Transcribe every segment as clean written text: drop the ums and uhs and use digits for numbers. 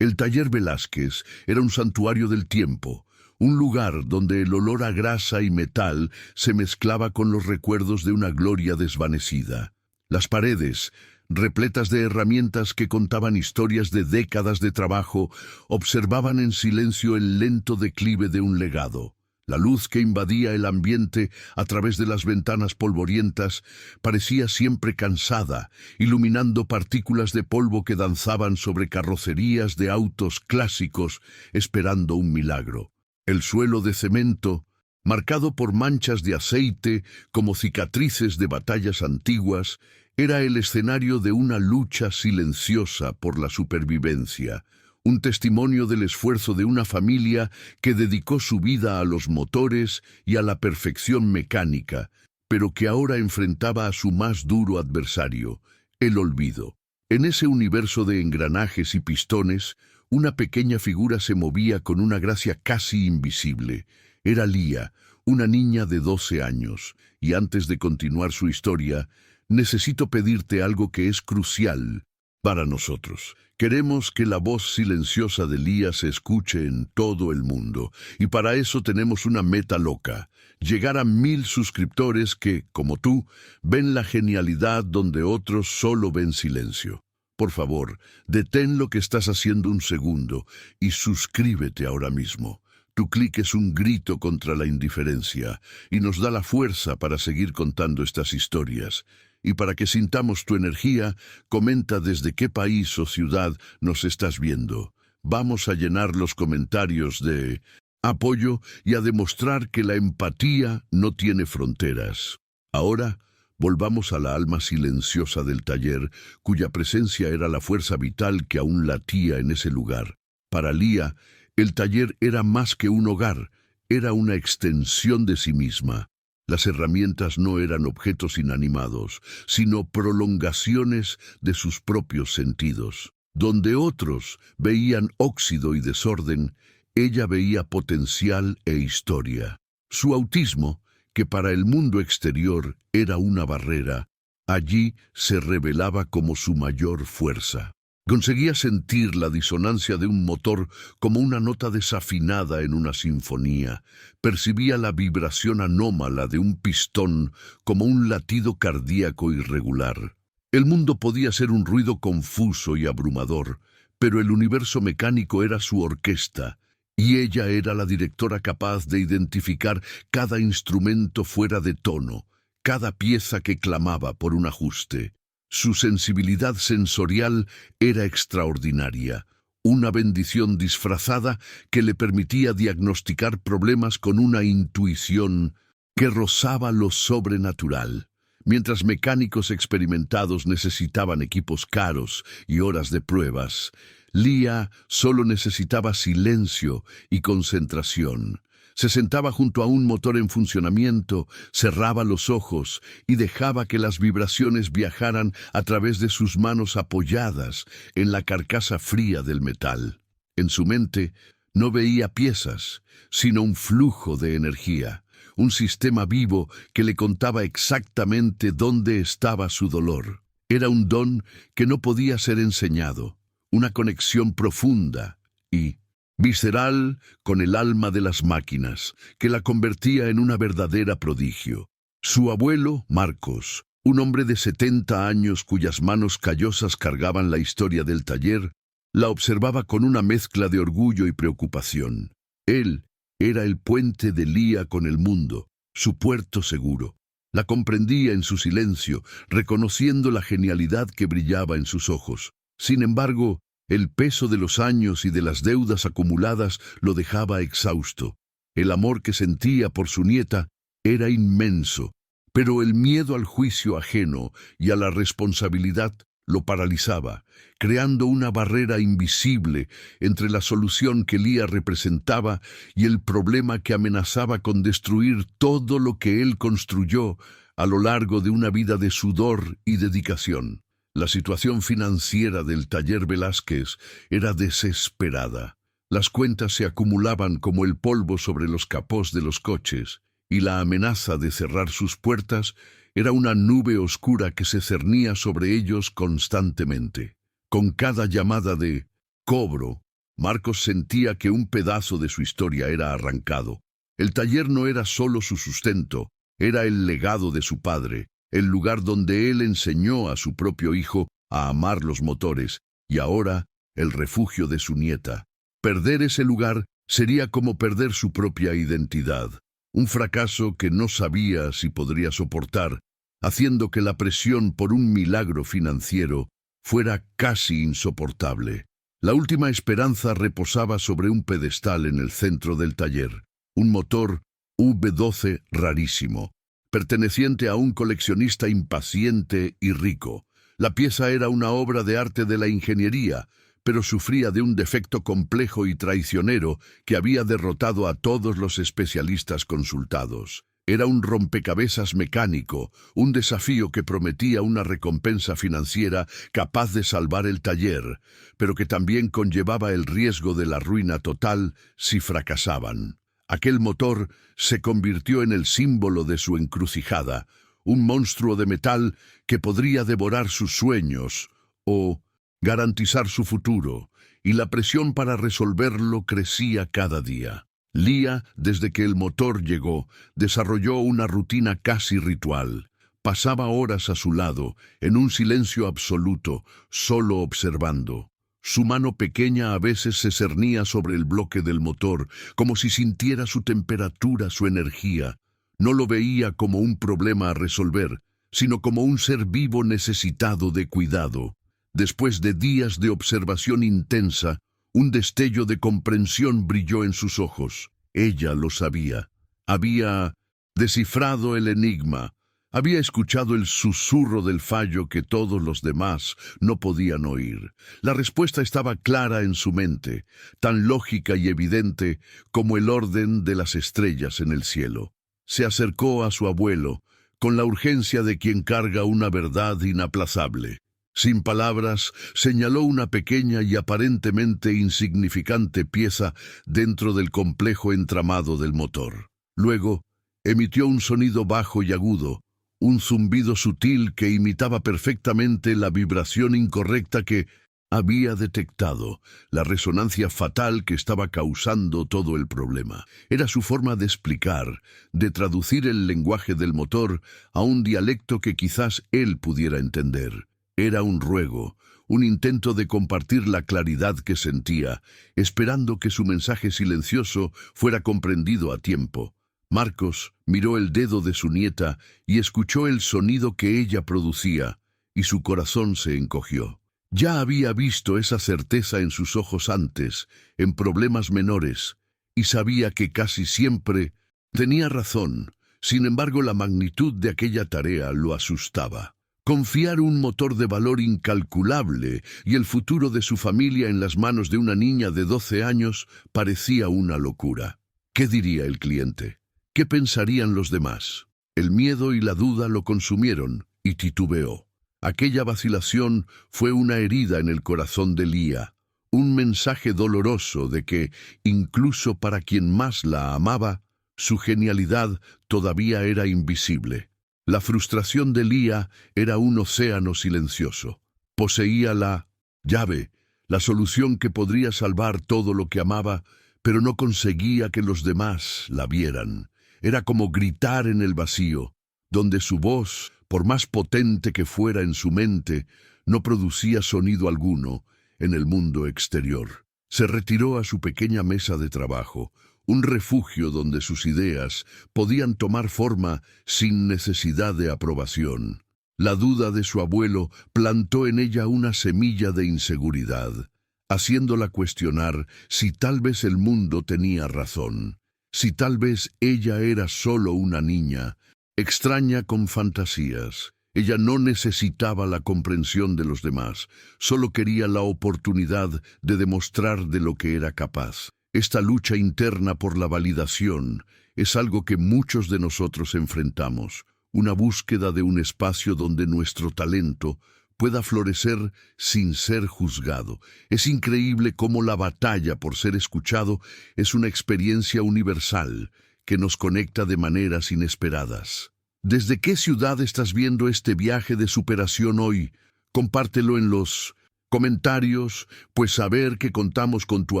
El taller Velázquez era un santuario del tiempo, un lugar donde el olor a grasa y metal se mezclaba con los recuerdos de una gloria desvanecida. Las paredes, repletas de herramientas que contaban historias de décadas de trabajo, observaban en silencio el lento declive de un legado. La luz que invadía el ambiente a través de las ventanas polvorientas parecía siempre cansada, iluminando partículas de polvo que danzaban sobre carrocerías de autos clásicos, esperando un milagro. El suelo de cemento, marcado por manchas de aceite como cicatrices de batallas antiguas, era el escenario de una lucha silenciosa por la supervivencia, un testimonio del esfuerzo de una familia que dedicó su vida a los motores y a la perfección mecánica, pero que ahora enfrentaba a su más duro adversario, el olvido. En ese universo de engranajes y pistones, una pequeña figura se movía con una gracia casi invisible. Era Lía, una niña de 12 años, y antes de continuar su historia, necesito pedirte algo que es crucial para nosotros. Queremos que la voz silenciosa de Lía se escuche en todo el mundo, y para eso tenemos una meta loca: llegar a 1000 suscriptores que, como tú, ven la genialidad donde otros solo ven silencio. Por favor, detén lo que estás haciendo un segundo y suscríbete ahora mismo. Tu clic es un grito contra la indiferencia y nos da la fuerza para seguir contando estas historias. Y para que sintamos tu energía, comenta desde qué país o ciudad nos estás viendo. Vamos a llenar los comentarios de apoyo y a demostrar que la empatía no tiene fronteras. Ahora, volvamos a la alma silenciosa del taller, cuya presencia era la fuerza vital que aún latía en ese lugar. Para Lía, el taller era más que un hogar, era una extensión de sí misma. Las herramientas no eran objetos inanimados, sino prolongaciones de sus propios sentidos. Donde otros veían óxido y desorden, ella veía potencial e historia. Su autismo, que para el mundo exterior era una barrera, allí se revelaba como su mayor fuerza. Conseguía sentir la disonancia de un motor como una nota desafinada en una sinfonía. Percibía la vibración anómala de un pistón como un latido cardíaco irregular. El mundo podía ser un ruido confuso y abrumador, pero el universo mecánico era su orquesta, y ella era la directora capaz de identificar cada instrumento fuera de tono, cada pieza que clamaba por un ajuste. Su sensibilidad sensorial era extraordinaria, una bendición disfrazada que le permitía diagnosticar problemas con una intuición que rozaba lo sobrenatural. Mientras mecánicos experimentados necesitaban equipos caros y horas de pruebas, Lía solo necesitaba silencio y concentración. Se sentaba junto a un motor en funcionamiento, cerraba los ojos y dejaba que las vibraciones viajaran a través de sus manos apoyadas en la carcasa fría del metal. En su mente no veía piezas, sino un flujo de energía, un sistema vivo que le contaba exactamente dónde estaba su dolor. Era un don que no podía ser enseñado, una conexión profunda y visceral con el alma de las máquinas, que la convertía en una verdadera prodigio. Su abuelo, Marcos, un hombre de 70 años cuyas manos callosas cargaban la historia del taller, la observaba con una mezcla de orgullo y preocupación. Él era el puente de Lía con el mundo, su puerto seguro. La comprendía en su silencio, reconociendo la genialidad que brillaba en sus ojos. Sin embargo, el peso de los años y de las deudas acumuladas lo dejaba exhausto. El amor que sentía por su nieta era inmenso, pero el miedo al juicio ajeno y a la responsabilidad lo paralizaba, creando una barrera invisible entre la solución que Lía representaba y el problema que amenazaba con destruir todo lo que él construyó a lo largo de una vida de sudor y dedicación. La situación financiera del taller Velázquez era desesperada. Las cuentas se acumulaban como el polvo sobre los capós de los coches, y la amenaza de cerrar sus puertas era una nube oscura que se cernía sobre ellos constantemente. Con cada llamada de cobro, Marcos sentía que un pedazo de su historia era arrancado. El taller no era solo su sustento, era el legado de su padre, el lugar donde él enseñó a su propio hijo a amar los motores, y ahora el refugio de su nieta. Perder ese lugar sería como perder su propia identidad, un fracaso que no sabía si podría soportar, haciendo que la presión por un milagro financiero fuera casi insoportable. La última esperanza reposaba sobre un pedestal en el centro del taller, un motor V12 rarísimo, perteneciente a un coleccionista impaciente y rico. La pieza era una obra de arte de la ingeniería, pero sufría de un defecto complejo y traicionero que había derrotado a todos los especialistas consultados. Era un rompecabezas mecánico, un desafío que prometía una recompensa financiera capaz de salvar el taller, pero que también conllevaba el riesgo de la ruina total si fracasaban. Aquel motor se convirtió en el símbolo de su encrucijada, un monstruo de metal que podría devorar sus sueños o garantizar su futuro, y la presión para resolverlo crecía cada día. Lia, desde que el motor llegó, desarrolló una rutina casi ritual. Pasaba horas a su lado, en un silencio absoluto, solo observando. Su mano pequeña a veces se cernía sobre el bloque del motor, como si sintiera su temperatura, su energía. No lo veía como un problema a resolver, sino como un ser vivo necesitado de cuidado. Después de días de observación intensa, un destello de comprensión brilló en sus ojos. Ella lo sabía. Había descifrado el enigma. Había escuchado el susurro del fallo que todos los demás no podían oír. La respuesta estaba clara en su mente, tan lógica y evidente como el orden de las estrellas en el cielo. Se acercó a su abuelo, con la urgencia de quien carga una verdad inaplazable. Sin palabras, señaló una pequeña y aparentemente insignificante pieza dentro del complejo entramado del motor. Luego, emitió un sonido bajo y agudo, un zumbido sutil que imitaba perfectamente la vibración incorrecta que había detectado, la resonancia fatal que estaba causando todo el problema. Era su forma de explicar, de traducir el lenguaje del motor a un dialecto que quizás él pudiera entender. Era un ruego, un intento de compartir la claridad que sentía, esperando que su mensaje silencioso fuera comprendido a tiempo. Marcos miró el dedo de su nieta y escuchó el sonido que ella producía, y su corazón se encogió. Ya había visto esa certeza en sus ojos antes, en problemas menores, y sabía que casi siempre tenía razón. Sin embargo, la magnitud de aquella tarea lo asustaba. Confiar un motor de valor incalculable y el futuro de su familia en las manos de una niña de 12 años parecía una locura. ¿Qué diría el cliente? ¿Qué pensarían los demás? El miedo y la duda lo consumieron y titubeó. Aquella vacilación fue una herida en el corazón de Lia, un mensaje doloroso de que, incluso para quien más la amaba, su genialidad todavía era invisible. La frustración de Lia era un océano silencioso. Poseía la llave, la solución que podría salvar todo lo que amaba, pero no conseguía que los demás la vieran. Era como gritar en el vacío, donde su voz, por más potente que fuera en su mente, no producía sonido alguno en el mundo exterior. Se retiró a su pequeña mesa de trabajo, un refugio donde sus ideas podían tomar forma sin necesidad de aprobación. La duda de su abuelo plantó en ella una semilla de inseguridad, haciéndola cuestionar si tal vez el mundo tenía razón, si tal vez ella era solo una niña, extraña con fantasías. Ella no necesitaba la comprensión de los demás, solo quería la oportunidad de demostrar de lo que era capaz. Esta lucha interna por la validación es algo que muchos de nosotros enfrentamos, una búsqueda de un espacio donde nuestro talento pueda florecer sin ser juzgado. Es increíble cómo la batalla por ser escuchado es una experiencia universal que nos conecta de maneras inesperadas. ¿Desde qué ciudad estás viendo este viaje de superación hoy? Compártelo en los Comentarios, pues saber que contamos con tu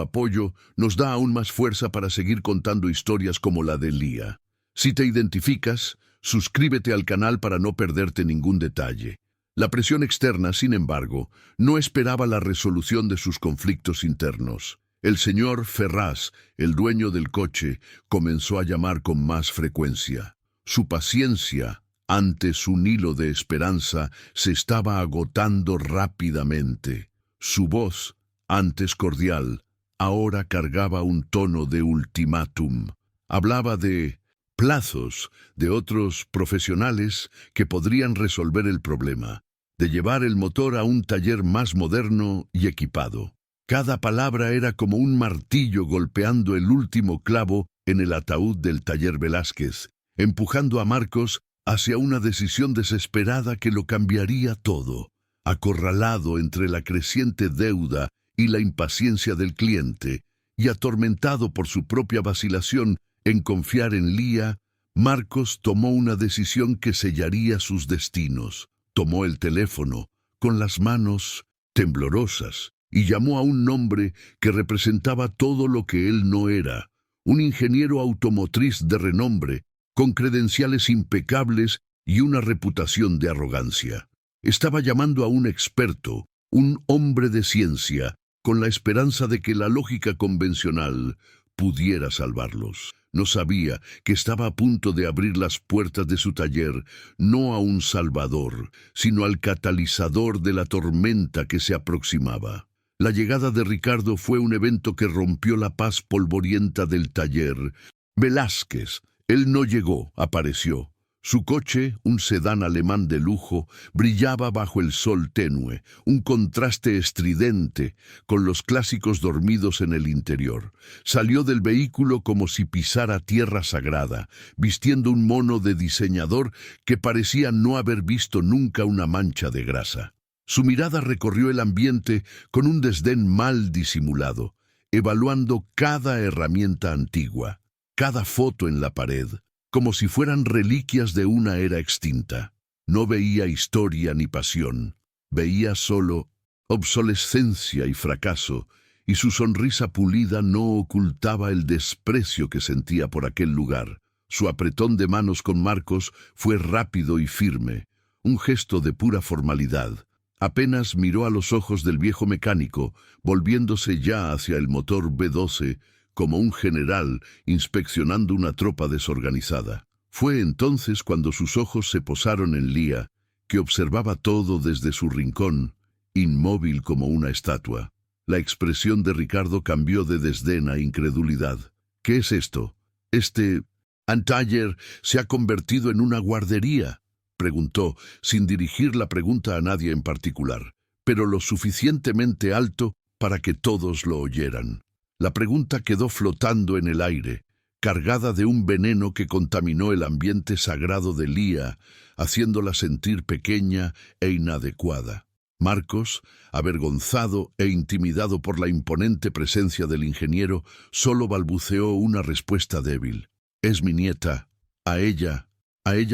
apoyo nos da aún más fuerza para seguir contando historias como la de Lía. Si te identificas, suscríbete al canal para no perderte ningún detalle. La presión externa, sin embargo, no esperaba la resolución de sus conflictos internos. El señor Ferraz, el dueño del coche, comenzó a llamar con más frecuencia. Su paciencia ante su hilo de esperanza se estaba agotando rápidamente. Su voz, antes cordial, ahora cargaba un tono de ultimátum. Hablaba de plazos de otros profesionales que podrían resolver el problema, de llevar el motor a un taller más moderno y equipado. Cada palabra era como un martillo golpeando el último clavo en el ataúd del taller Velázquez, empujando a Marcos hacia una decisión desesperada que lo cambiaría todo. Acorralado entre la creciente deuda y la impaciencia del cliente, y atormentado por su propia vacilación en confiar en Lía, Marcos tomó una decisión que sellaría sus destinos. Tomó el teléfono, con las manos temblorosas, y llamó a un nombre que representaba todo lo que él no era, un ingeniero automotriz de renombre, con credenciales impecables y una reputación de arrogancia. Estaba llamando a un experto, un hombre de ciencia, con la esperanza de que la lógica convencional pudiera salvarlos. No sabía que estaba a punto de abrir las puertas de su taller, no a un salvador, sino al catalizador de la tormenta que se aproximaba. La llegada de Ricardo fue un evento que rompió la paz polvorienta del taller. Velázquez, él no llegó, apareció. Su coche, un sedán alemán de lujo, brillaba bajo el sol tenue, un contraste estridente con los clásicos dormidos en el interior. Salió del vehículo como si pisara tierra sagrada, vistiendo un mono de diseñador que parecía no haber visto nunca una mancha de grasa. Su mirada recorrió el ambiente con un desdén mal disimulado, evaluando cada herramienta antigua, cada foto en la pared, como si fueran reliquias de una era extinta. No veía historia ni pasión, veía solo obsolescencia y fracaso, y su sonrisa pulida no ocultaba el desprecio que sentía por aquel lugar. Su apretón de manos con Marcos fue rápido y firme, un gesto de pura formalidad. Apenas miró a los ojos del viejo mecánico, volviéndose ya hacia el motor B12, como un general inspeccionando una tropa desorganizada. Fue entonces cuando sus ojos se posaron en Lía, que observaba todo desde su rincón, inmóvil como una estatua. La expresión de Ricardo cambió de desdén a incredulidad. ¿Qué es esto? ¿Este taller se ha convertido en una guardería?, preguntó, sin dirigir la pregunta a nadie en particular, pero lo suficientemente alto para que todos lo oyeran. La pregunta quedó flotando en el aire, cargada de un veneno que contaminó el ambiente sagrado de Lía, haciéndola sentir pequeña e inadecuada. Marcos, avergonzado e intimidado por la imponente presencia del ingeniero, solo balbuceó una respuesta débil. «Es mi nieta. A ella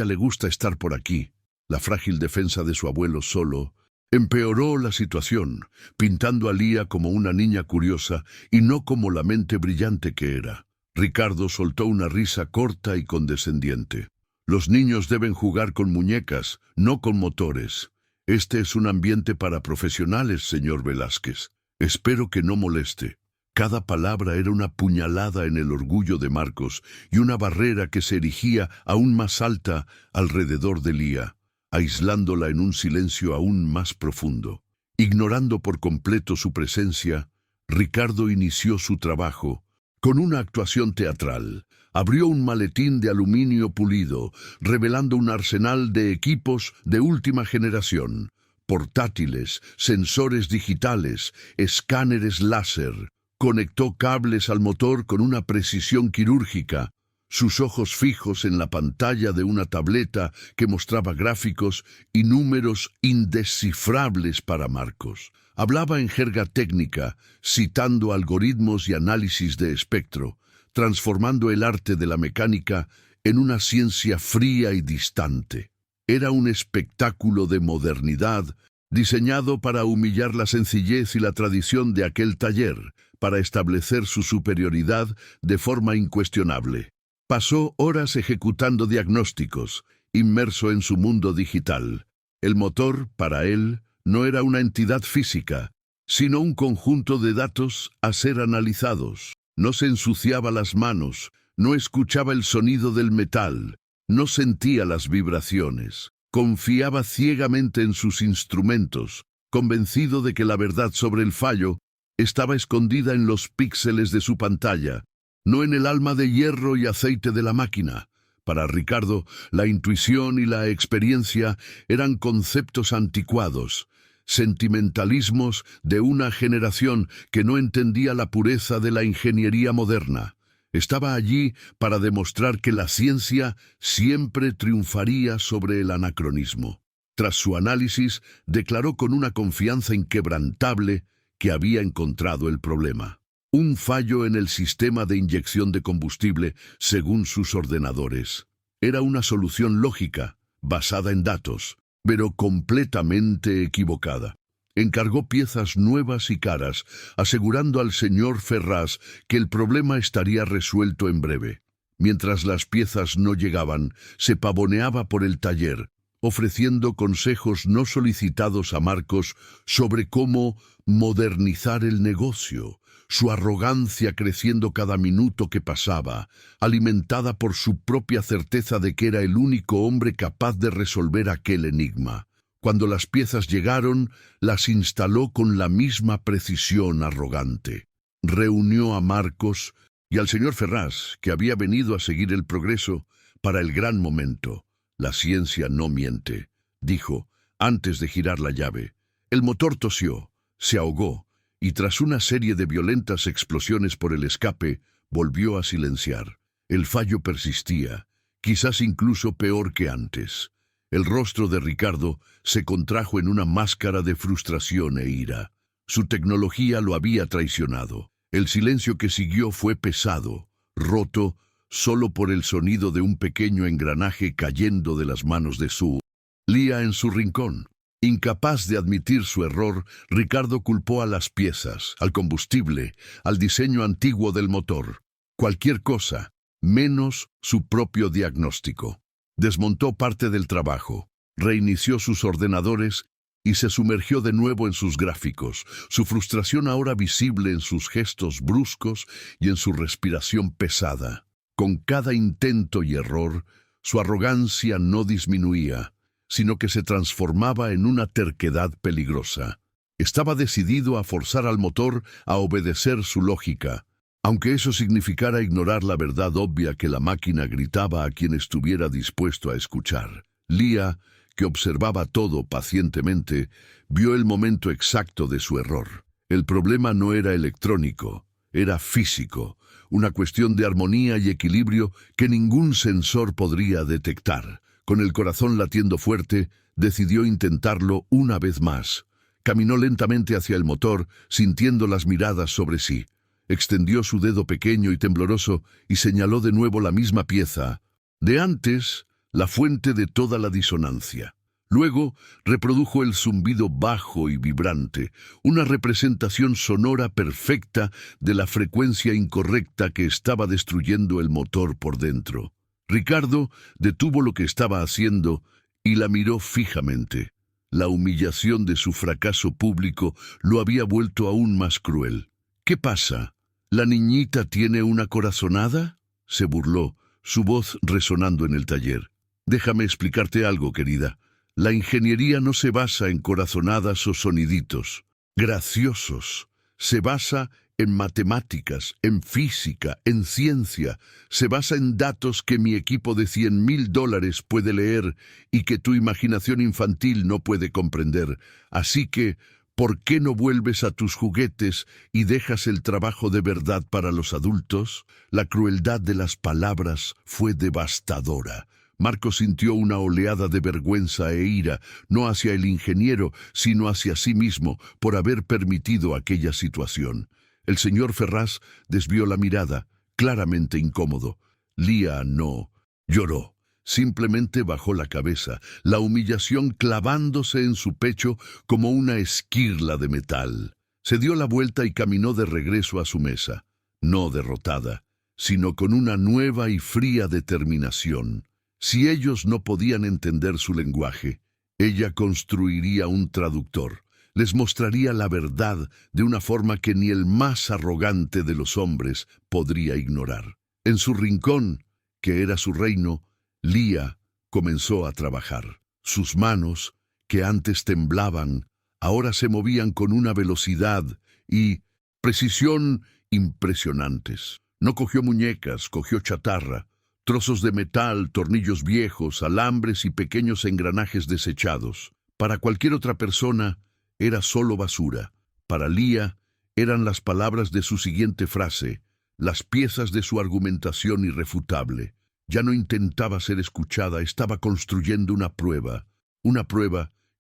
le gusta estar por aquí». La frágil defensa de su abuelo solo empeoró la situación, pintando a Lía como una niña curiosa y no como la mente brillante que era. Ricardo soltó una risa corta y condescendiente. «Los niños deben jugar con muñecas, no con motores. Este es un ambiente para profesionales, señor Velázquez. Espero que no moleste». Cada palabra era una puñalada en el orgullo de Marcos y una barrera que se erigía aún más alta alrededor de Lía, aislándola en un silencio aún más profundo. Ignorando por completo su presencia, Ricardo inició su trabajo con una actuación teatral. Abrió un maletín de aluminio pulido, revelando un arsenal de equipos de última generación: portátiles, sensores digitales, escáneres láser. Conectó cables al motor con una precisión quirúrgica, sus ojos fijos en la pantalla de una tableta que mostraba gráficos y números indescifrables para Marcos. Hablaba en jerga técnica, citando algoritmos y análisis de espectro, transformando el arte de la mecánica en una ciencia fría y distante. Era un espectáculo de modernidad diseñado para humillar la sencillez y la tradición de aquel taller, para establecer su superioridad de forma incuestionable. Pasó horas ejecutando diagnósticos, inmerso en su mundo digital. El motor, para él, no era una entidad física, sino un conjunto de datos a ser analizados. No se ensuciaba las manos, no escuchaba el sonido del metal, no sentía las vibraciones. Confiaba ciegamente en sus instrumentos, convencido de que la verdad sobre el fallo estaba escondida en los píxeles de su pantalla, no en el alma de hierro y aceite de la máquina. Para Ricardo, la intuición y la experiencia eran conceptos anticuados, sentimentalismos de una generación que no entendía la pureza de la ingeniería moderna. Estaba allí para demostrar que la ciencia siempre triunfaría sobre el anacronismo. Tras su análisis, declaró con una confianza inquebrantable que había encontrado el problema. Un fallo en el sistema de inyección de combustible, según sus ordenadores. Era una solución lógica, basada en datos, pero completamente equivocada. Encargó piezas nuevas y caras, asegurando al señor Ferraz que el problema estaría resuelto en breve. Mientras las piezas no llegaban, se pavoneaba por el taller, ofreciendo consejos no solicitados a Marcos sobre cómo modernizar el negocio, su arrogancia creciendo cada minuto que pasaba, alimentada por su propia certeza de que era el único hombre capaz de resolver aquel enigma. Cuando las piezas llegaron, las instaló con la misma precisión arrogante. Reunió a Marcos y al señor Ferraz, que había venido a seguir el progreso, para el gran momento. La ciencia no miente, dijo, antes de girar la llave. El motor tosió, se ahogó, y tras una serie de violentas explosiones por el escape, volvió a silenciar. El fallo persistía, quizás incluso peor que antes. El rostro de Ricardo se contrajo en una máscara de frustración e ira. Su tecnología lo había traicionado. El silencio que siguió fue pesado, roto, solo por el sonido de un pequeño engranaje cayendo de las manos de Sue. Lía en su rincón. Incapaz de admitir su error, Ricardo culpó a las piezas, al combustible, al diseño antiguo del motor. Cualquier cosa, menos su propio diagnóstico. Desmontó parte del trabajo, reinició sus ordenadores y se sumergió de nuevo en sus gráficos, su frustración ahora visible en sus gestos bruscos y en su respiración pesada. Con cada intento y error, su arrogancia no disminuía, sino que se transformaba en una terquedad peligrosa. Estaba decidido a forzar al motor a obedecer su lógica, aunque eso significara ignorar la verdad obvia que la máquina gritaba a quien estuviera dispuesto a escuchar. Lía, que observaba todo pacientemente, vio el momento exacto de su error. El problema no era electrónico, era físico, una cuestión de armonía y equilibrio que ningún sensor podría detectar. Con el corazón latiendo fuerte, decidió intentarlo una vez más. Caminó lentamente hacia el motor, sintiendo las miradas sobre sí. Extendió su dedo pequeño y tembloroso y señaló de nuevo la misma pieza. De antes, la fuente de toda la disonancia. Luego, reprodujo el zumbido bajo y vibrante, una representación sonora perfecta de la frecuencia incorrecta que estaba destruyendo el motor por dentro. Ricardo detuvo lo que estaba haciendo y la miró fijamente. La humillación de su fracaso público lo había vuelto aún más cruel. ¿Qué pasa? ¿La niñita tiene una corazonada? Se burló, su voz resonando en el taller. Déjame explicarte algo, querida. La ingeniería no se basa en corazonadas o soniditos graciosos. Se basa en matemáticas, en física, en ciencia. Se basa en datos que mi equipo de $100,000 puede leer y que tu imaginación infantil no puede comprender. Así que, ¿por qué no vuelves a tus juguetes y dejas el trabajo de verdad para los adultos? La crueldad de las palabras fue devastadora. Marcos sintió una oleada de vergüenza e ira, no hacia el ingeniero, sino hacia sí mismo, por haber permitido aquella situación. El señor Ferraz desvió la mirada, claramente incómodo. Lía no lloró. Simplemente bajó la cabeza, la humillación clavándose en su pecho como una esquirla de metal. Se dio la vuelta y caminó de regreso a su mesa, no derrotada, sino con una nueva y fría determinación. Si ellos no podían entender su lenguaje, ella construiría un traductor. Les mostraría la verdad de una forma que ni el más arrogante de los hombres podría ignorar. En su rincón, que era su reino, Lía comenzó a trabajar. Sus manos, que antes temblaban, ahora se movían con una velocidad y precisión impresionantes. No cogió muñecas, cogió chatarra, trozos de metal, tornillos viejos, alambres y pequeños engranajes desechados. Para cualquier otra persona, era solo basura. Para Lía, eran las palabras de su siguiente frase, las piezas de su argumentación irrefutable. Ya no intentaba ser escuchada, estaba construyendo una prueba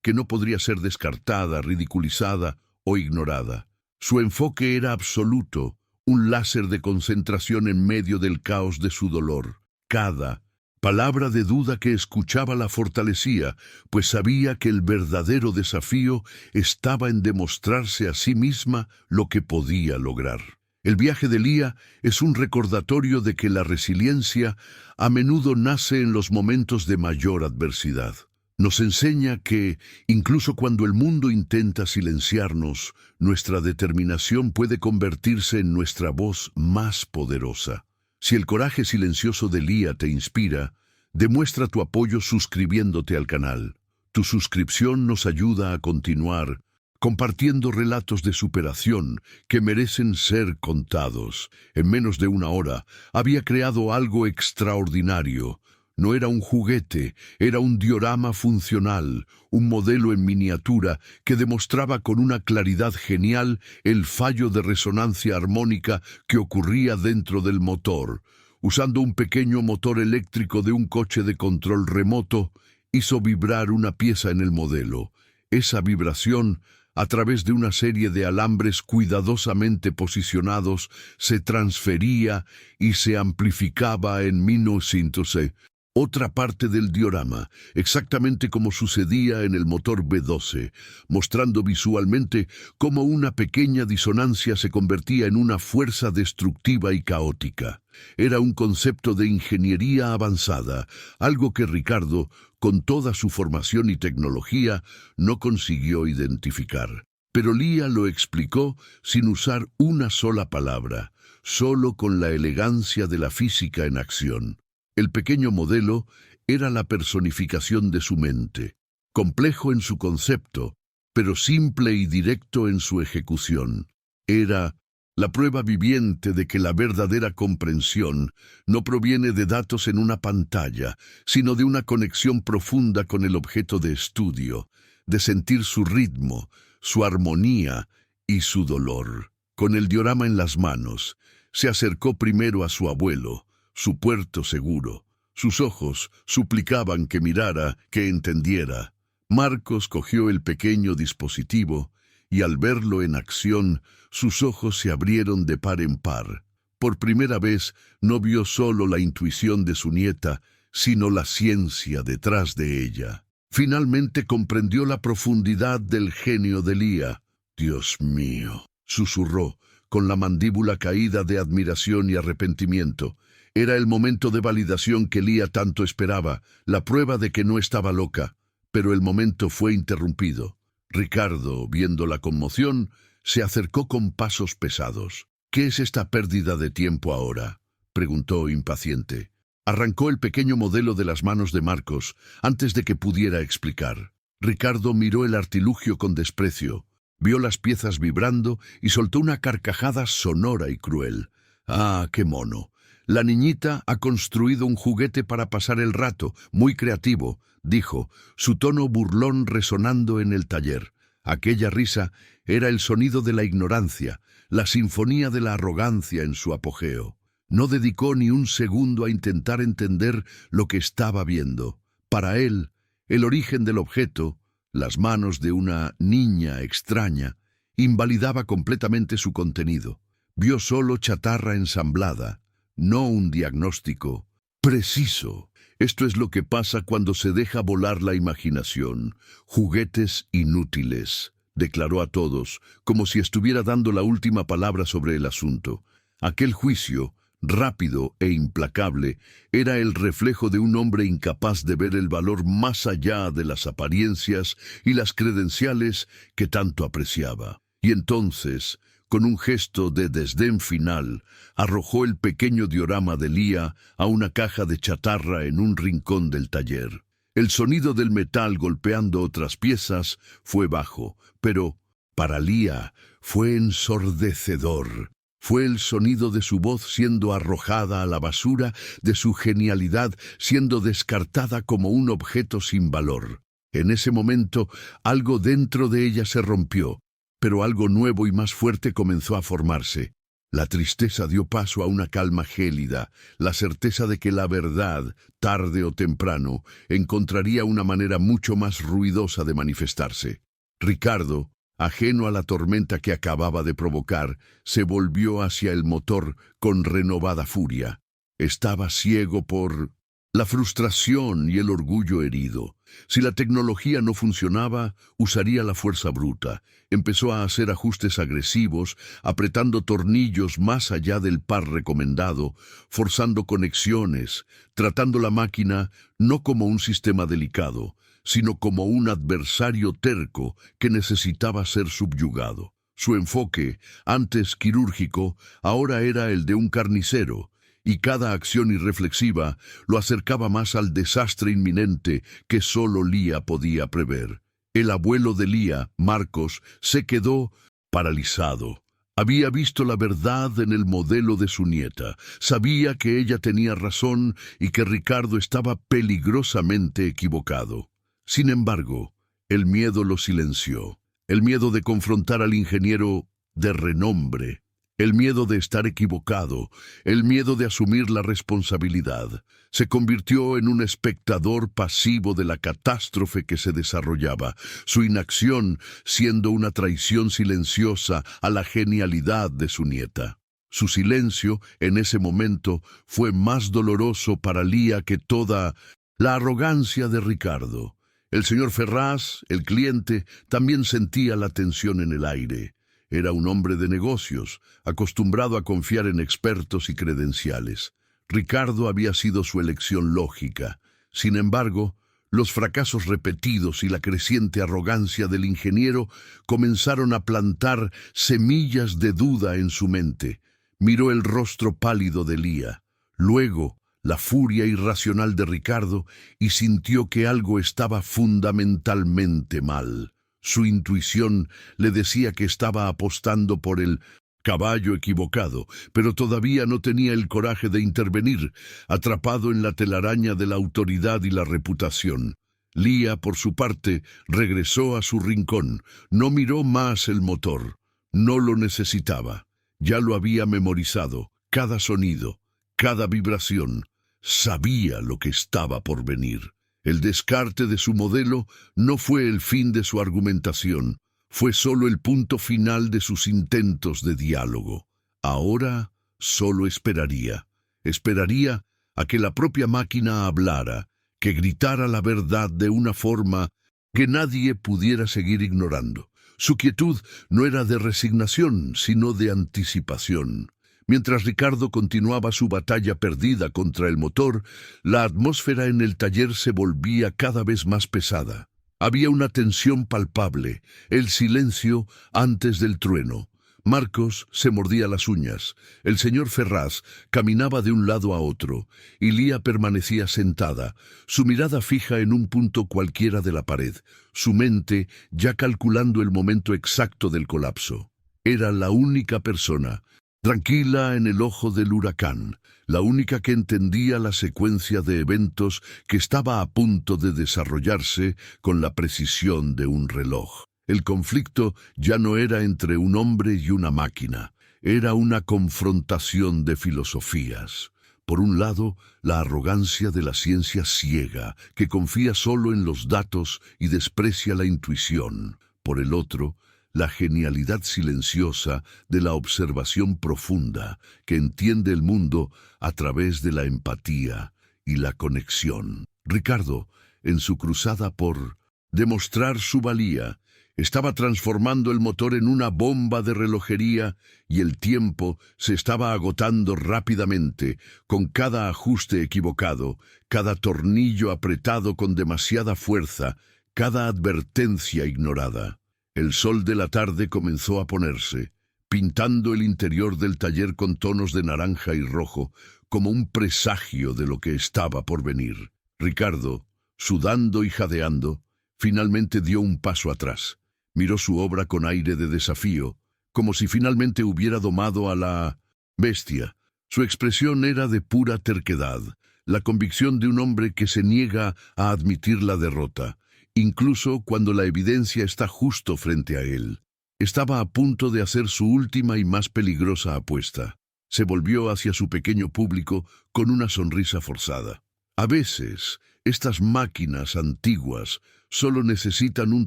que no podría ser descartada, ridiculizada o ignorada. Su enfoque era absoluto, un láser de concentración en medio del caos de su dolor. Cada palabra de duda que escuchaba la fortalecía, pues sabía que el verdadero desafío estaba en demostrarse a sí misma lo que podía lograr. El viaje de Lía es un recordatorio de que la resiliencia a menudo nace en los momentos de mayor adversidad. Nos enseña que, incluso cuando el mundo intenta silenciarnos, nuestra determinación puede convertirse en nuestra voz más poderosa. Si el coraje silencioso de Lía te inspira, demuestra tu apoyo suscribiéndote al canal. Tu suscripción nos ayuda a continuar compartiendo relatos de superación que merecen ser contados. En menos de una hora, había creado algo extraordinario. No era un juguete, era un diorama funcional, un modelo en miniatura que demostraba con una claridad genial el fallo de resonancia armónica que ocurría dentro del motor. Usando un pequeño motor eléctrico de un coche de control remoto, hizo vibrar una pieza en el modelo. Esa vibración, a través de una serie de alambres cuidadosamente posicionados, se transfería y se amplificaba en 1900. Otra parte del diorama, exactamente como sucedía en el motor B12, mostrando visualmente cómo una pequeña disonancia se convertía en una fuerza destructiva y caótica. Era un concepto de ingeniería avanzada, algo que Ricardo, con toda su formación y tecnología, no consiguió identificar. Pero Lía lo explicó sin usar una sola palabra, solo con la elegancia de la física en acción. El pequeño modelo era la personificación de su mente, complejo en su concepto, pero simple y directo en su ejecución. Era la prueba viviente de que la verdadera comprensión no proviene de datos en una pantalla, sino de una conexión profunda con el objeto de estudio, de sentir su ritmo, su armonía y su dolor. Con el diorama en las manos, se acercó primero a su abuelo, su puerto seguro. Sus ojos suplicaban que mirara, que entendiera. Marcos cogió el pequeño dispositivo y al verlo en acción, sus ojos se abrieron de par en par. Por primera vez no vio solo la intuición de su nieta, sino la ciencia detrás de ella. Finalmente comprendió la profundidad del genio de Lía. «Dios mío», susurró, con la mandíbula caída de admiración y arrepentimiento. Era el momento de validación que Lía tanto esperaba, la prueba de que no estaba loca. Pero el momento fue interrumpido. Ricardo, viendo la conmoción, se acercó con pasos pesados. «¿Qué es esta pérdida de tiempo ahora?», preguntó impaciente. Arrancó el pequeño modelo de las manos de Marcos antes de que pudiera explicar. Ricardo miró el artilugio con desprecio, vio las piezas vibrando y soltó una carcajada sonora y cruel. «Ah, qué mono. La niñita ha construido un juguete para pasar el rato, muy creativo», dijo, su tono burlón resonando en el taller. Aquella risa era el sonido de la ignorancia, la sinfonía de la arrogancia en su apogeo. No dedicó ni un segundo a intentar entender lo que estaba viendo. Para él, el origen del objeto, las manos de una niña extraña, invalidaba completamente su contenido. Vio solo chatarra ensamblada, no un diagnóstico. Preciso. Esto es lo que pasa cuando se deja volar la imaginación. Juguetes inútiles, declaró a todos, como si estuviera dando la última palabra sobre el asunto. Aquel juicio, rápido e implacable, era el reflejo de un hombre incapaz de ver el valor más allá de las apariencias y las credenciales que tanto apreciaba. Y entonces, con un gesto de desdén final, arrojó el pequeño diorama de Leah a una caja de chatarra en un rincón del taller. El sonido del metal golpeando otras piezas fue bajo, pero, para Leah, fue ensordecedor. Fue el sonido de su voz siendo arrojada a la basura, de su genialidad siendo descartada como un objeto sin valor. En ese momento, algo dentro de ella se rompió, pero algo nuevo y más fuerte comenzó a formarse. La tristeza dio paso a una calma gélida, la certeza de que la verdad, tarde o temprano, encontraría una manera mucho más ruidosa de manifestarse. Ricardo, ajeno a la tormenta que acababa de provocar, se volvió hacia el motor con renovada furia. Estaba ciego por la frustración y el orgullo herido. Si la tecnología no funcionaba, usaría la fuerza bruta. Empezó a hacer ajustes agresivos, apretando tornillos más allá del par recomendado, forzando conexiones, tratando la máquina no como un sistema delicado, sino como un adversario terco que necesitaba ser subyugado. Su enfoque, antes quirúrgico, ahora era el de un carnicero, y cada acción irreflexiva lo acercaba más al desastre inminente que solo Leah podía prever. El abuelo de Leah, Marcos, se quedó paralizado. Había visto la verdad en el modelo de su nieta. Sabía que ella tenía razón y que Ricardo estaba peligrosamente equivocado. Sin embargo, el miedo lo silenció. El miedo de confrontar al ingeniero de renombre. El miedo de estar equivocado, el miedo de asumir la responsabilidad, se convirtió en un espectador pasivo de la catástrofe que se desarrollaba, su inacción siendo una traición silenciosa a la genialidad de su nieta. Su silencio, en ese momento, fue más doloroso para Leah que toda la arrogancia de Ricardo. El señor Ferraz, el cliente, también sentía la tensión en el aire. Era un hombre de negocios, acostumbrado a confiar en expertos y credenciales. Ricardo había sido su elección lógica. Sin embargo, los fracasos repetidos y la creciente arrogancia del ingeniero comenzaron a plantar semillas de duda en su mente. Miró el rostro pálido de Leah, luego la furia irracional de Ricardo y sintió que algo estaba fundamentalmente mal. Su intuición le decía que estaba apostando por el caballo equivocado, pero todavía no tenía el coraje de intervenir, atrapado en la telaraña de la autoridad y la reputación. Leah, por su parte, regresó a su rincón. No miró más el motor. No lo necesitaba. Ya lo había memorizado. Cada sonido, cada vibración. Sabía lo que estaba por venir. El descarte de su modelo no fue el fin de su argumentación, fue solo el punto final de sus intentos de diálogo. Ahora solo esperaría. Esperaría a que la propia máquina hablara, que gritara la verdad de una forma que nadie pudiera seguir ignorando. Su quietud no era de resignación, sino de anticipación. Mientras Ricardo continuaba su batalla perdida contra el motor, la atmósfera en el taller se volvía cada vez más pesada. Había una tensión palpable, el silencio antes del trueno. Marcos se mordía las uñas, el señor Ferraz caminaba de un lado a otro, y Leah permanecía sentada, su mirada fija en un punto cualquiera de la pared, su mente ya calculando el momento exacto del colapso. Era la única persona tranquila en el ojo del huracán, la única que entendía la secuencia de eventos que estaba a punto de desarrollarse con la precisión de un reloj. El conflicto ya no era entre un hombre y una máquina, era una confrontación de filosofías. Por un lado, la arrogancia de la ciencia ciega, que confía solo en los datos y desprecia la intuición. Por el otro, la genialidad silenciosa de la observación profunda que entiende el mundo a través de la empatía y la conexión. Ricardo, en su cruzada por demostrar su valía, estaba transformando el motor en una bomba de relojería y el tiempo se estaba agotando rápidamente, con cada ajuste equivocado, cada tornillo apretado con demasiada fuerza, cada advertencia ignorada. El sol de la tarde comenzó a ponerse, pintando el interior del taller con tonos de naranja y rojo, como un presagio de lo que estaba por venir. Ricardo, sudando y jadeando, finalmente dio un paso atrás. Miró su obra con aire de desafío, como si finalmente hubiera domado a la bestia. Su expresión era de pura terquedad, la convicción de un hombre que se niega a admitir la derrota, incluso cuando la evidencia está justo frente a él. Estaba a punto de hacer su última y más peligrosa apuesta. Se volvió hacia su pequeño público con una sonrisa forzada. A veces, estas máquinas antiguas solo necesitan un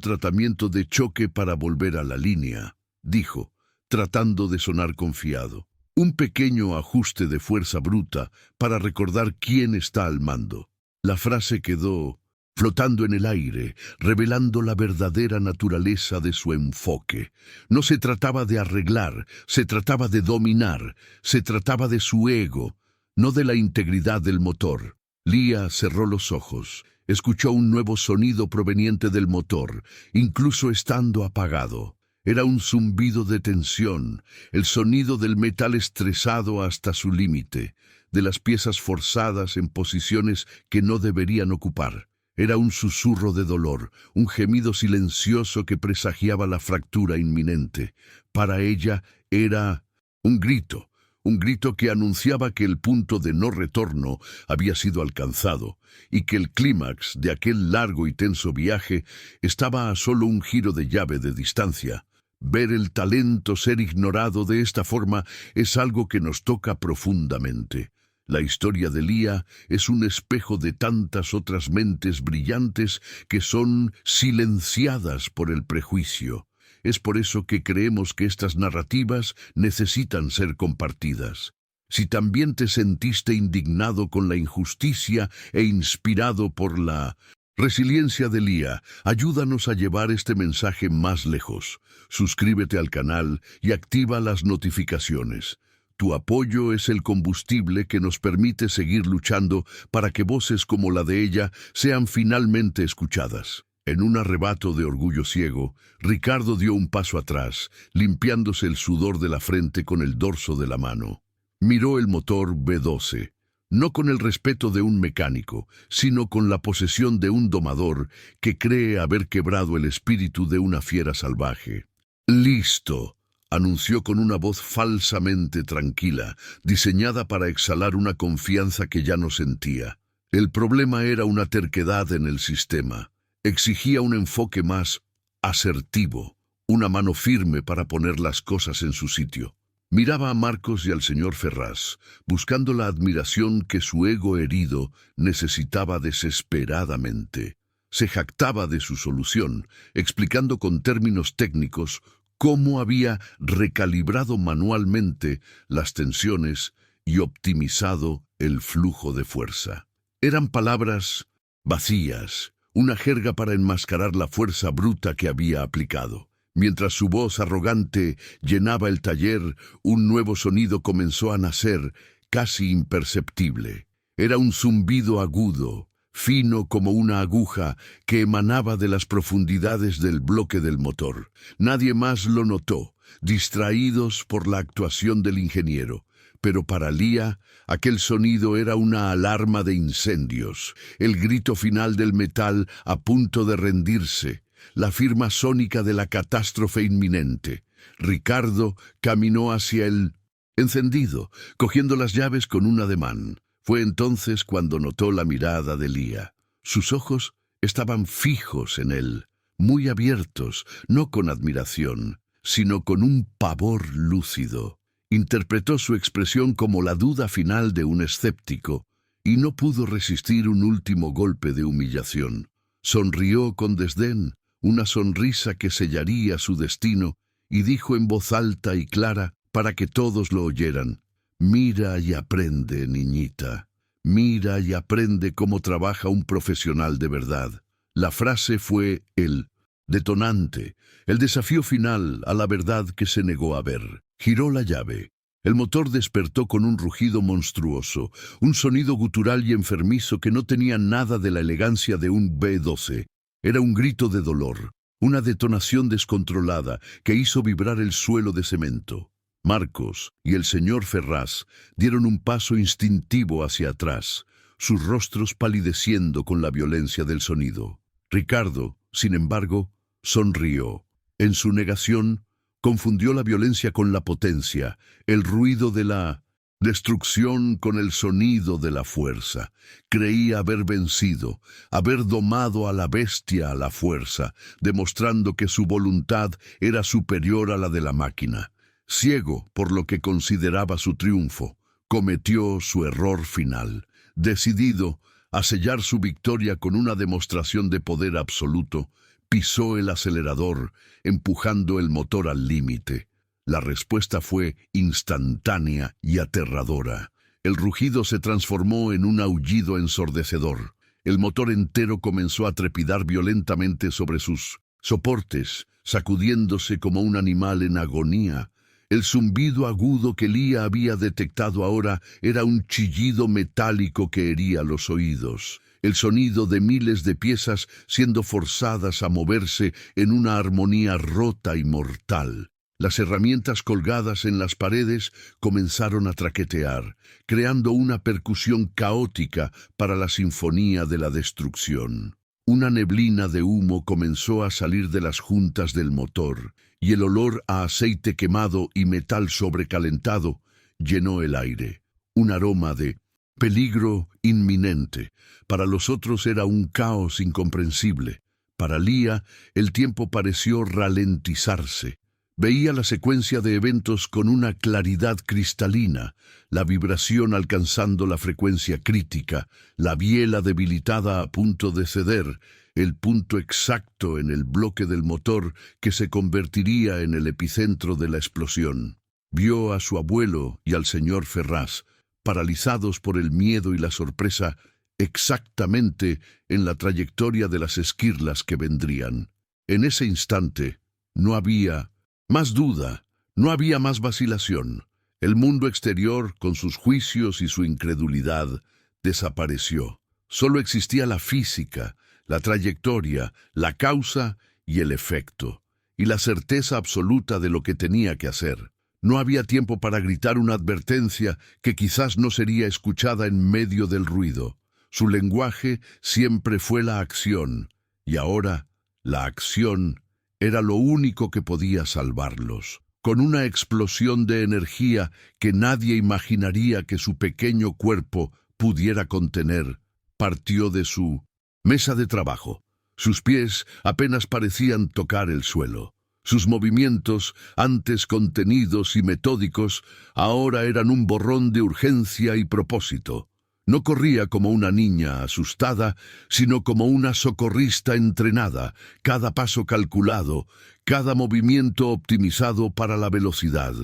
tratamiento de choque para volver a la línea, dijo, tratando de sonar confiado. Un pequeño ajuste de fuerza bruta para recordar quién está al mando. La frase quedó flotando en el aire, revelando la verdadera naturaleza de su enfoque. No se trataba de arreglar, se trataba de dominar, se trataba de su ego, no de la integridad del motor. Lía cerró los ojos, escuchó un nuevo sonido proveniente del motor, incluso estando apagado. Era un zumbido de tensión, el sonido del metal estresado hasta su límite, de las piezas forzadas en posiciones que no deberían ocupar. Era un susurro de dolor, un gemido silencioso que presagiaba la fractura inminente. Para ella era un grito que anunciaba que el punto de no retorno había sido alcanzado y que el clímax de aquel largo y tenso viaje estaba a solo un giro de llave de distancia. Ver el talento ser ignorado de esta forma es algo que nos toca profundamente. La historia de Lía es un espejo de tantas otras mentes brillantes que son silenciadas por el prejuicio. Es por eso que creemos que estas narrativas necesitan ser compartidas. Si también te sentiste indignado con la injusticia e inspirado por la resiliencia de Lía, ayúdanos a llevar este mensaje más lejos. Suscríbete al canal y activa las notificaciones. Tu apoyo es el combustible que nos permite seguir luchando para que voces como la de ella sean finalmente escuchadas. En un arrebato de orgullo ciego, Ricardo dio un paso atrás, limpiándose el sudor de la frente con el dorso de la mano. Miró el motor V12, no con el respeto de un mecánico, sino con la posesión de un domador que cree haber quebrado el espíritu de una fiera salvaje. «Listo», anunció con una voz falsamente tranquila, diseñada para exhalar una confianza que ya no sentía. El problema era una terquedad en el sistema. Exigía un enfoque más asertivo, una mano firme para poner las cosas en su sitio. Miraba a Marcos y al señor Ferraz, buscando la admiración que su ego herido necesitaba desesperadamente. Se jactaba de su solución, explicando con términos técnicos cómo había recalibrado manualmente las tensiones y optimizado el flujo de fuerza. Eran palabras vacías, una jerga para enmascarar la fuerza bruta que había aplicado. Mientras su voz arrogante llenaba el taller, un nuevo sonido comenzó a nacer, casi imperceptible. Era un zumbido agudo, fino como una aguja, que emanaba de las profundidades del bloque del motor. Nadie más lo notó, distraídos por la actuación del ingeniero. Pero para Lía, aquel sonido era una alarma de incendios, el grito final del metal a punto de rendirse, la firma sónica de la catástrofe inminente. Ricardo caminó hacia el encendido, cogiendo las llaves con un ademán. Fue entonces cuando notó la mirada de Lía. Sus ojos estaban fijos en él, muy abiertos, no con admiración, sino con un pavor lúcido. Interpretó su expresión como la duda final de un escéptico, y no pudo resistir un último golpe de humillación. Sonrió con desdén, una sonrisa que sellaría su destino, y dijo en voz alta y clara, para que todos lo oyeran: «Mira y aprende, niñita. Mira y aprende cómo trabaja un profesional de verdad. La frase fue el detonante, el desafío final a la verdad que se negó a ver. Giró la llave. El motor despertó con un rugido monstruoso, un sonido gutural y enfermizo que no tenía nada de la elegancia de un B-12. Era un grito de dolor, una detonación descontrolada que hizo vibrar el suelo de cemento. Marcos y el señor Ferraz dieron un paso instintivo hacia atrás, sus rostros palideciendo con la violencia del sonido. Ricardo, sin embargo, sonrió. En su negación, confundió la violencia con la potencia, el ruido de la destrucción con el sonido de la fuerza. Creía haber vencido, haber domado a la bestia a la fuerza, demostrando que su voluntad era superior a la de la máquina. Ciego por lo que consideraba su triunfo, cometió su error final. Decidido a sellar su victoria con una demostración de poder absoluto, pisó el acelerador, empujando el motor al límite. La respuesta fue instantánea y aterradora. El rugido se transformó en un aullido ensordecedor. El motor entero comenzó a trepidar violentamente sobre sus soportes, sacudiéndose como un animal en agonía. El zumbido agudo que Lía había detectado ahora era un chillido metálico que hería los oídos. El sonido de miles de piezas siendo forzadas a moverse en una armonía rota y mortal. Las herramientas colgadas en las paredes comenzaron a traquetear, creando una percusión caótica para la sinfonía de la destrucción. Una neblina de humo comenzó a salir de las juntas del motor, y el olor a aceite quemado y metal sobrecalentado llenó el aire. Un aroma de peligro inminente. Para los otros era un caos incomprensible. Para Lía, el tiempo pareció ralentizarse. Veía la secuencia de eventos con una claridad cristalina, la vibración alcanzando la frecuencia crítica, la biela debilitada a punto de ceder, el punto exacto en el bloque del motor que se convertiría en el epicentro de la explosión. Vio a su abuelo y al señor Ferraz, paralizados por el miedo y la sorpresa, exactamente en la trayectoria de las esquirlas que vendrían. En ese instante, no había más duda, no había más vacilación. El mundo exterior, con sus juicios y su incredulidad, desapareció. Solo existía la física, la trayectoria, la causa y el efecto, y la certeza absoluta de lo que tenía que hacer. No había tiempo para gritar una advertencia que quizás no sería escuchada en medio del ruido. Su lenguaje siempre fue la acción, y ahora la acción era lo único que podía salvarlos. Con una explosión de energía que nadie imaginaría que su pequeño cuerpo pudiera contener, partió de su mesa de trabajo. Sus pies apenas parecían tocar el suelo. Sus movimientos, antes contenidos y metódicos, ahora eran un borrón de urgencia y propósito. No corría como una niña asustada, sino como una socorrista entrenada, cada paso calculado, cada movimiento optimizado para la velocidad.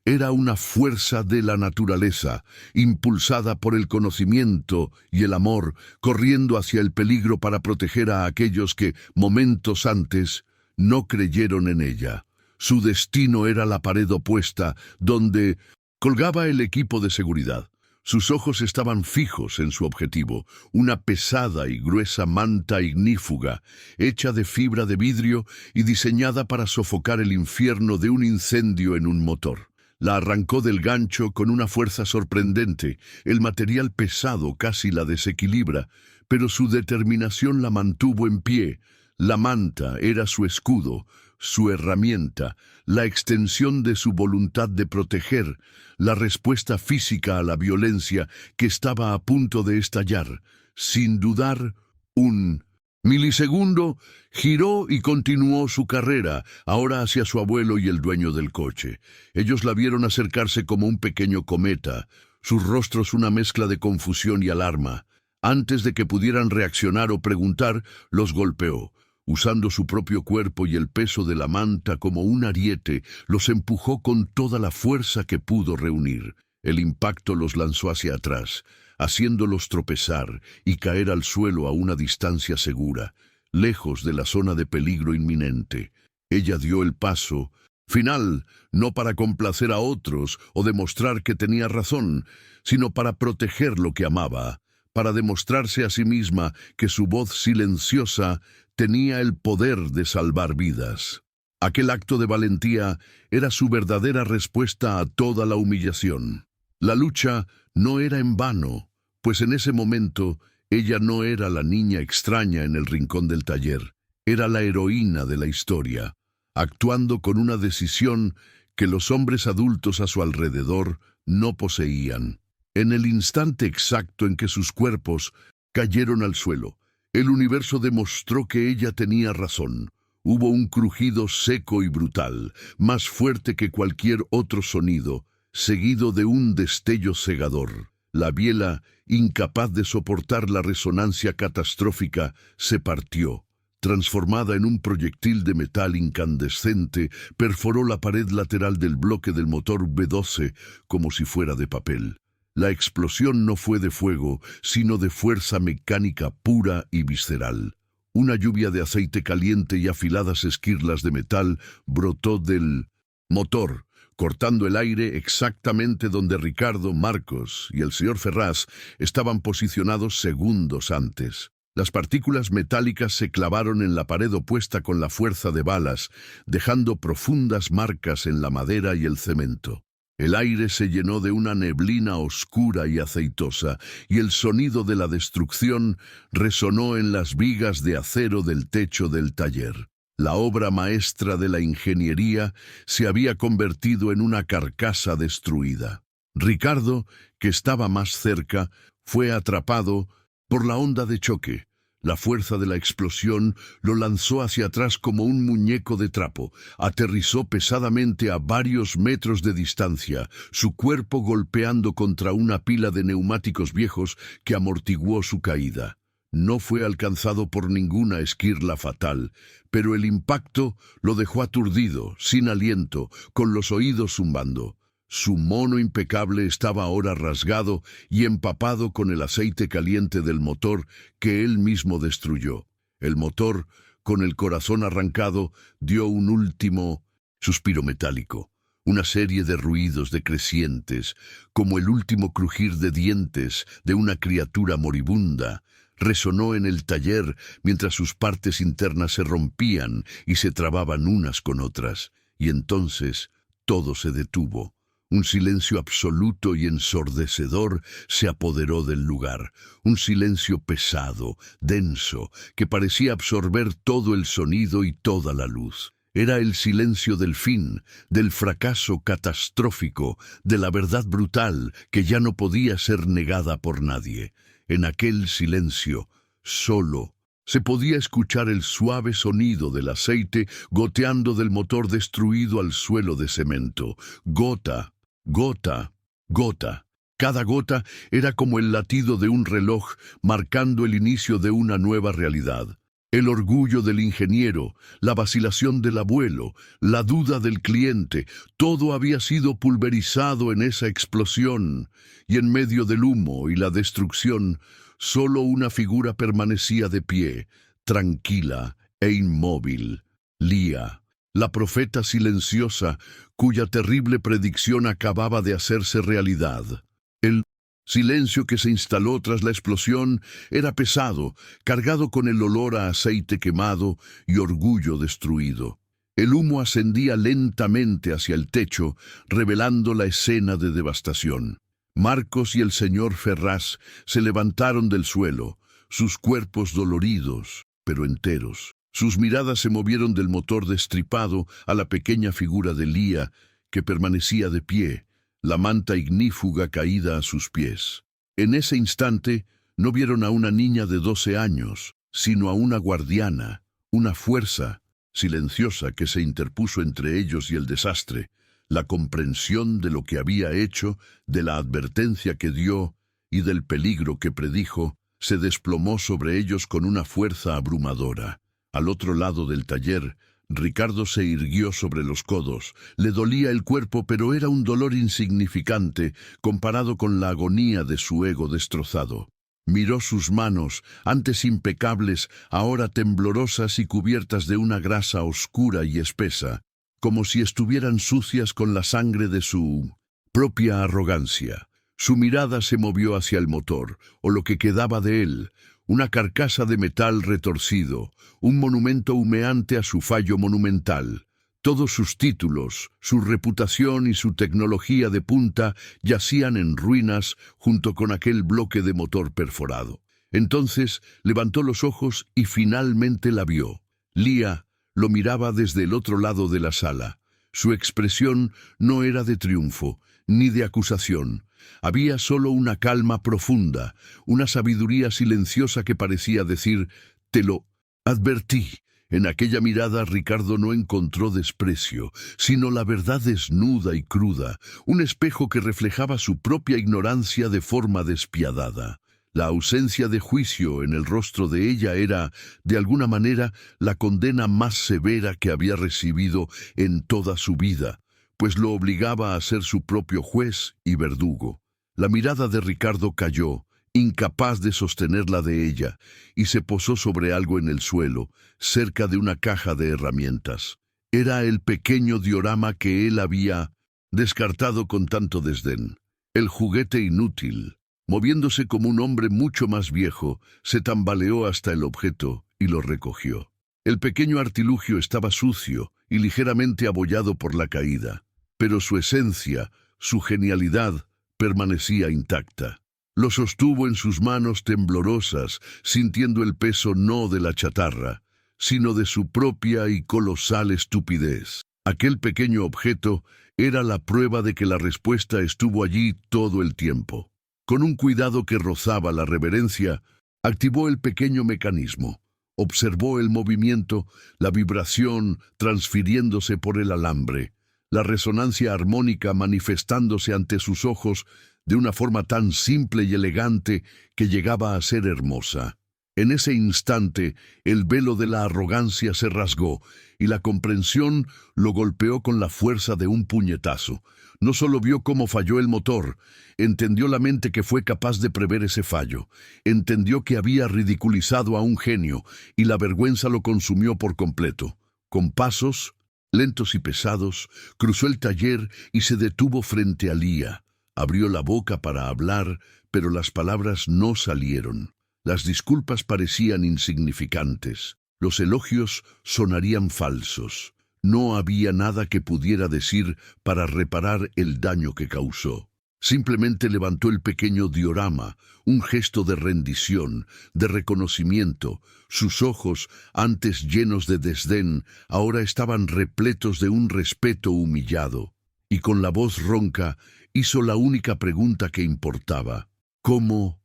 Era una fuerza de la naturaleza, impulsada por el conocimiento y el amor, corriendo hacia el peligro para proteger a aquellos que, momentos antes, no creyeron en ella. Su destino era la pared opuesta, donde colgaba el equipo de seguridad. Sus ojos estaban fijos en su objetivo, una pesada y gruesa manta ignífuga, hecha de fibra de vidrio y diseñada para sofocar el infierno de un incendio en un motor. La arrancó del gancho con una fuerza sorprendente. El material pesado casi la desequilibra, pero su determinación la mantuvo en pie. La manta era su escudo, su herramienta, la extensión de su voluntad de proteger, la respuesta física a la violencia que estaba a punto de estallar. Sin dudar, un milisegundo, giró y continuó su carrera, ahora hacia su abuelo y el dueño del coche. Ellos la vieron acercarse como un pequeño cometa, sus rostros una mezcla de confusión y alarma. Antes de que pudieran reaccionar o preguntar, los golpeó. Usando su propio cuerpo y el peso de la manta como un ariete, los empujó con toda la fuerza que pudo reunir. El impacto los lanzó hacia atrás, haciéndolos tropezar y caer al suelo a una distancia segura, lejos de la zona de peligro inminente. Ella dio el paso final, no para complacer a otros o demostrar que tenía razón, sino para proteger lo que amaba, para demostrarse a sí misma que su voz silenciosa tenía el poder de salvar vidas. Aquel acto de valentía era su verdadera respuesta a toda la humillación. La lucha no era en vano, pues en ese momento ella no era la niña extraña en el rincón del taller, era la heroína de la historia, actuando con una decisión que los hombres adultos a su alrededor no poseían. En el instante exacto en que sus cuerpos cayeron al suelo, el universo demostró que ella tenía razón. Hubo un crujido seco y brutal, más fuerte que cualquier otro sonido, seguido de un destello cegador. La biela, incapaz de soportar la resonancia catastrófica, se partió. Transformada en un proyectil de metal incandescente, perforó la pared lateral del bloque del motor B-12 como si fuera de papel. La explosión no fue de fuego, sino de fuerza mecánica pura y visceral. Una lluvia de aceite caliente y afiladas esquirlas de metal brotó del motor, cortando el aire exactamente donde Ricardo, Marcos y el señor Ferraz estaban posicionados segundos antes. Las partículas metálicas se clavaron en la pared opuesta con la fuerza de balas, dejando profundas marcas en la madera y el cemento. El aire se llenó de una neblina oscura y aceitosa, y el sonido de la destrucción resonó en las vigas de acero del techo del taller. La obra maestra de la ingeniería se había convertido en una carcasa destruida. Ricardo, que estaba más cerca, fue atrapado por la onda de choque. La fuerza de la explosión lo lanzó hacia atrás como un muñeco de trapo. Aterrizó pesadamente a varios metros de distancia, su cuerpo golpeando contra una pila de neumáticos viejos que amortiguó su caída. No fue alcanzado por ninguna esquirla fatal, pero el impacto lo dejó aturdido, sin aliento, con los oídos zumbando. Su mono impecable estaba ahora rasgado y empapado con el aceite caliente del motor que él mismo destruyó. El motor, con el corazón arrancado, dio un último suspiro metálico. Una serie de ruidos decrecientes, como el último crujir de dientes de una criatura moribunda, resonó en el taller mientras sus partes internas se rompían y se trababan unas con otras. Y entonces todo se detuvo. Un silencio absoluto y ensordecedor se apoderó del lugar, un silencio pesado, denso, que parecía absorber todo el sonido y toda la luz. Era el silencio del fin, del fracaso catastrófico, de la verdad brutal que ya no podía ser negada por nadie. En aquel silencio, solo, se podía escuchar el suave sonido del aceite goteando del motor destruido al suelo de cemento, gota, gota, gota. Cada gota era como el latido de un reloj marcando el inicio de una nueva realidad. El orgullo del ingeniero, la vacilación del abuelo, la duda del cliente, todo había sido pulverizado en esa explosión, y en medio del humo y la destrucción, solo una figura permanecía de pie, tranquila e inmóvil: Lía, la profeta silenciosa, cuya terrible predicción acababa de hacerse realidad. El silencio que se instaló tras la explosión era pesado, cargado con el olor a aceite quemado y orgullo destruido. El humo ascendía lentamente hacia el techo, revelando la escena de devastación. Marcos y el señor Ferraz se levantaron del suelo, sus cuerpos doloridos, pero enteros. Sus miradas se movieron del motor destripado a la pequeña figura de Lía, que permanecía de pie, la manta ignífuga caída a sus pies. En ese instante no vieron a una niña de 12 años, sino a una guardiana, una fuerza silenciosa que se interpuso entre ellos y el desastre. La comprensión de lo que había hecho, de la advertencia que dio y del peligro que predijo, se desplomó sobre ellos con una fuerza abrumadora. Al otro lado del taller, Ricardo se irguió sobre los codos. Le dolía el cuerpo, pero era un dolor insignificante comparado con la agonía de su ego destrozado. Miró sus manos, antes impecables, ahora temblorosas y cubiertas de una grasa oscura y espesa, como si estuvieran sucias con la sangre de su propia arrogancia. Su mirada se movió hacia el motor, o lo que quedaba de él, una carcasa de metal retorcido, un monumento humeante a su fallo monumental. Todos sus títulos, su reputación y su tecnología de punta yacían en ruinas junto con aquel bloque de motor perforado. Entonces levantó los ojos y finalmente la vio. Leah lo miraba desde el otro lado de la sala. Su expresión no era de triunfo, ni de acusación. Había solo una calma profunda, una sabiduría silenciosa que parecía decir: «Te lo advertí». En aquella mirada Ricardo no encontró desprecio, sino la verdad desnuda y cruda, un espejo que reflejaba su propia ignorancia de forma despiadada. La ausencia de juicio en el rostro de ella era, de alguna manera, la condena más severa que había recibido en toda su vida, pues lo obligaba a ser su propio juez y verdugo. La mirada de Ricardo cayó, incapaz de sostenerla de ella, y se posó sobre algo en el suelo, cerca de una caja de herramientas. Era el pequeño diorama que él había descartado con tanto desdén. El juguete inútil. Moviéndose como un hombre mucho más viejo, se tambaleó hasta el objeto y lo recogió. El pequeño artilugio estaba sucio y ligeramente abollado por la caída, pero su esencia, su genialidad, permanecía intacta. Lo sostuvo en sus manos temblorosas, sintiendo el peso no de la chatarra, sino de su propia y colosal estupidez. Aquel pequeño objeto era la prueba de que la respuesta estuvo allí todo el tiempo. Con un cuidado que rozaba la reverencia, activó el pequeño mecanismo. Observó el movimiento, la vibración transfiriéndose por el alambre, la resonancia armónica manifestándose ante sus ojos de una forma tan simple y elegante que llegaba a ser hermosa. En ese instante, el velo de la arrogancia se rasgó y la comprensión lo golpeó con la fuerza de un puñetazo. No solo vio cómo falló el motor, entendió la mente que fue capaz de prever ese fallo, entendió que había ridiculizado a un genio y la vergüenza lo consumió por completo. Con pasos lentos y pesados, cruzó el taller y se detuvo frente a Leah. Abrió la boca para hablar, pero las palabras no salieron. Las disculpas parecían insignificantes. Los elogios sonarían falsos. No había nada que pudiera decir para reparar el daño que causó. Simplemente levantó el pequeño diorama, un gesto de rendición, de reconocimiento. Sus ojos, antes llenos de desdén, ahora estaban repletos de un respeto humillado. Y con la voz ronca, hizo la única pregunta que importaba. ¿Cómo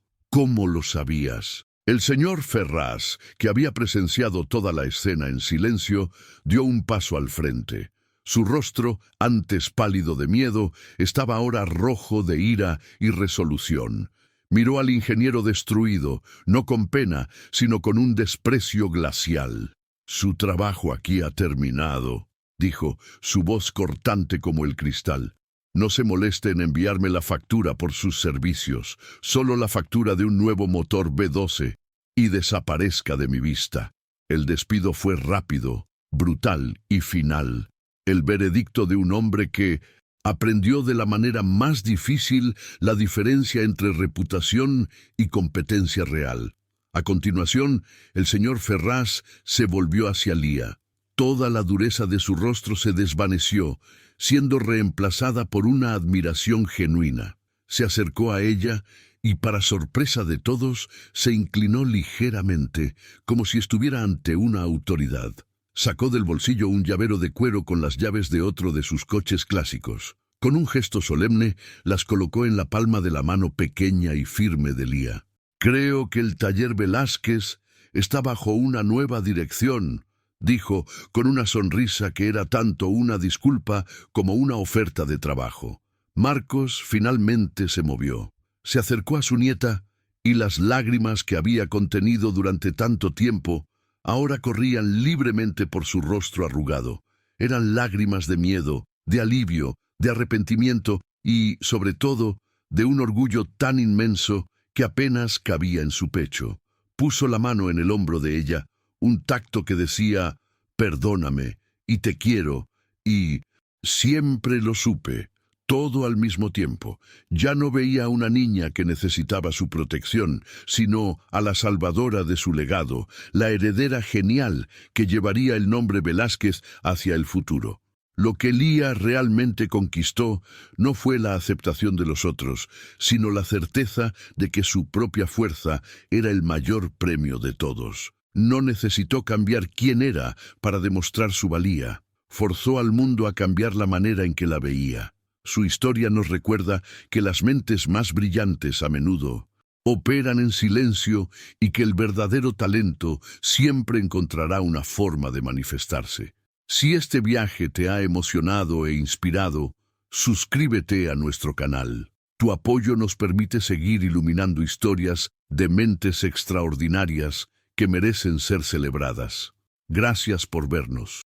lo sabías? El señor Ferraz, que había presenciado toda la escena en silencio, dio un paso al frente. Su rostro, antes pálido de miedo, estaba ahora rojo de ira y resolución. Miró al ingeniero destruido, no con pena, sino con un desprecio glacial. «Su trabajo aquí ha terminado», dijo, su voz cortante como el cristal. «No se moleste en enviarme la factura por sus servicios, solo la factura de un nuevo motor B12, y desaparezca de mi vista». El despido fue rápido, brutal y final. El veredicto de un hombre que aprendió de la manera más difícil la diferencia entre reputación y competencia real. A continuación, el señor Ferraz se volvió hacia Leah. Toda la dureza de su rostro se desvaneció, siendo reemplazada por una admiración genuina. Se acercó a ella y, para sorpresa de todos, se inclinó ligeramente, como si estuviera ante una autoridad. Sacó del bolsillo un llavero de cuero con las llaves de otro de sus coches clásicos. Con un gesto solemne, las colocó en la palma de la mano pequeña y firme de Leah. «Creo que el taller Velázquez está bajo una nueva dirección», dijo, con una sonrisa que era tanto una disculpa como una oferta de trabajo. Marcos finalmente se movió. Se acercó a su nieta y las lágrimas que había contenido durante tanto tiempo ahora corrían libremente por su rostro arrugado. Eran lágrimas de miedo, de alivio, de arrepentimiento y, sobre todo, de un orgullo tan inmenso que apenas cabía en su pecho. Puso la mano en el hombro de ella, un tacto que decía, «Perdóname, y te quiero, y siempre lo supe». Todo al mismo tiempo. Ya no veía a una niña que necesitaba su protección, sino a la salvadora de su legado, la heredera genial que llevaría el nombre Velázquez hacia el futuro. Lo que Lía realmente conquistó no fue la aceptación de los otros, sino la certeza de que su propia fuerza era el mayor premio de todos. No necesitó cambiar quién era para demostrar su valía. Forzó al mundo a cambiar la manera en que la veía. Su historia nos recuerda que las mentes más brillantes a menudo operan en silencio y que el verdadero talento siempre encontrará una forma de manifestarse. Si este viaje te ha emocionado e inspirado, suscríbete a nuestro canal. Tu apoyo nos permite seguir iluminando historias de mentes extraordinarias que merecen ser celebradas. Gracias por vernos.